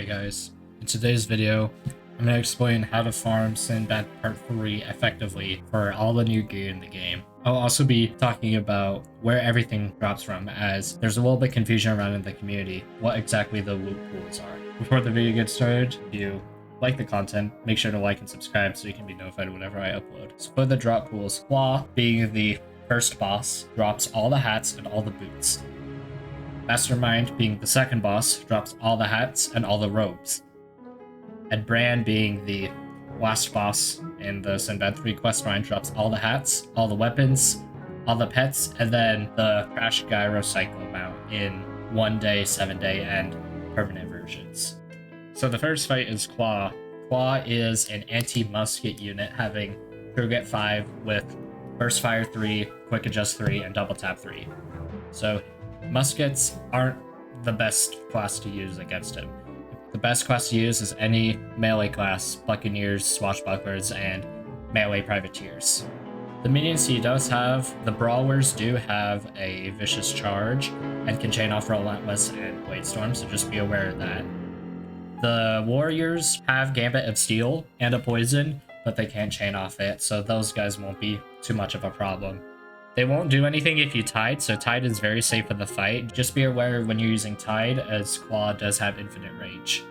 Hey guys, in today's video, I'm going to explain how to farm Sinbad Part 3 effectively for all the new gear in the game. I'll also be talking about where everything drops from, as there's a little bit of confusion around in the community what exactly the loot pools are. Before the video gets started, if you like the content, make sure to like and subscribe so you can be notified whenever I upload. So for the drop pools, Claw, being the first boss, drops all the hats and all the boots. Mastermind, being the second boss, drops all the hats and all the robes. And Bran, being the last boss in the Sinbad 3 quest line, drops all the hats, all the weapons, all the pets, and then the Crash Gyro Cycle mount in 1 day, 7 day, and permanent versions. So the first fight is Claw. Claw is an anti-musket unit having True Grit 5 with Burst Fire 3, Quick Adjust 3, and Double Tap 3. So muskets aren't the best class to use against him. The best class to use is any melee class, Buccaneers, Swashbucklers, and melee Privateers. The minions he does have, the Brawlers do have a Vicious Charge and can chain off Relentless and Blade Storm, so just be aware of that. The Warriors have Gambit of Steel and a Poison, but they can't chain off it, so those guys won't be too much of a problem. They won't do anything if you Tide, so Tide is very safe in the fight. Just be aware when you're using Tide, as Claw does have infinite range.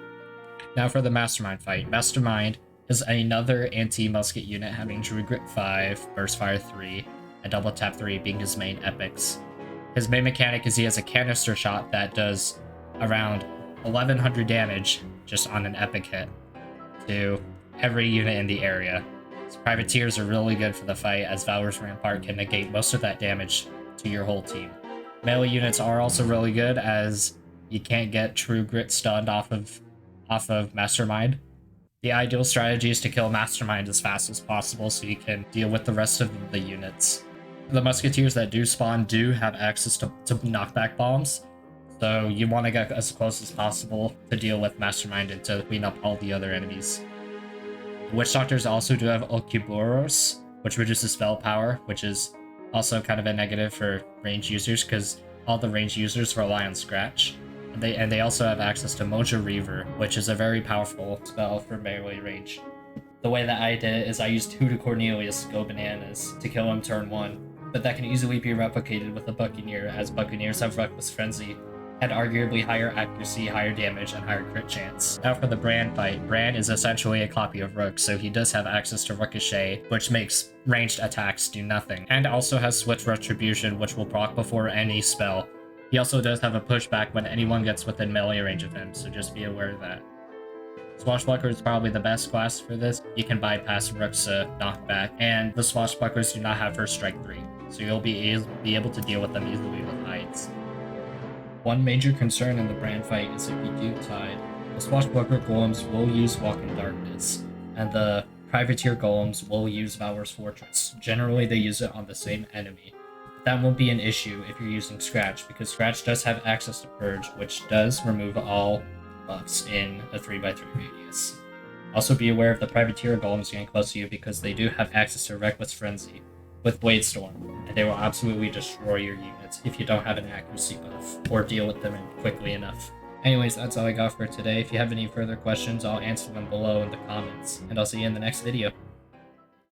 Now for the Mastermind fight. Mastermind is another anti-musket unit having True Grit 5, Burst Fire 3, and Double Tap 3 being his main epics. His main mechanic is he has a canister shot that does around 1100 damage just on an epic hit to every unit in the area. Privateers are really good for the fight, as Valor's Rampart can negate most of that damage to your whole team. Melee units are also really good, as you can't get True Grit stunned off of Mastermind. The ideal strategy is to kill Mastermind as fast as possible so you can deal with the rest of the units. The Musketeers that do spawn do have access to knockback bombs, so you want to get as close as possible to deal with Mastermind and to clean up all the other enemies. Witch Doctors also do have Ouroboros, which reduces spell power, which is also kind of a negative for range users because all the range users rely on Scratch. And they also have access to Mojo Reaver, which is a very powerful spell for melee range. The way that I did it is I used Hoodoo Cornelius to go bananas to kill him turn 1, but that can easily be replicated with a Buccaneer, as Buccaneers have Reckless Frenzy, had arguably higher accuracy, higher damage, and higher crit chance. Now for the Bran fight. Bran is essentially a copy of Rook, so he does have access to Ricochet, which makes ranged attacks do nothing, and also has Switch Retribution, which will proc before any spell. He also does have a pushback when anyone gets within melee range of him, so just be aware of that. Swashbuckler is probably the best class for this. You can bypass Rook's knockback, and the Swashbucklers do not have First Strike 3, so you'll be able to deal with them easily with hides. One major concern in the Bran fight is if you do Tide, the Swashbuckler Golems will use Walk in Darkness, and the Privateer Golems will use Valor's Fortress. Generally, they use it on the same enemy. That won't be an issue if you're using Scratch, because Scratch does have access to Purge, which does remove all buffs in a 3x3 radius. Also be aware of the Privateer Golems getting close to you, because they do have access to Reckless Frenzy with Blade Storm, and they will absolutely destroy your units if you don't have an accuracy buff or deal with them quickly enough. Anyways, that's all I got for today. If you have any further questions, I'll answer them below in the comments, and I'll see you in the next video.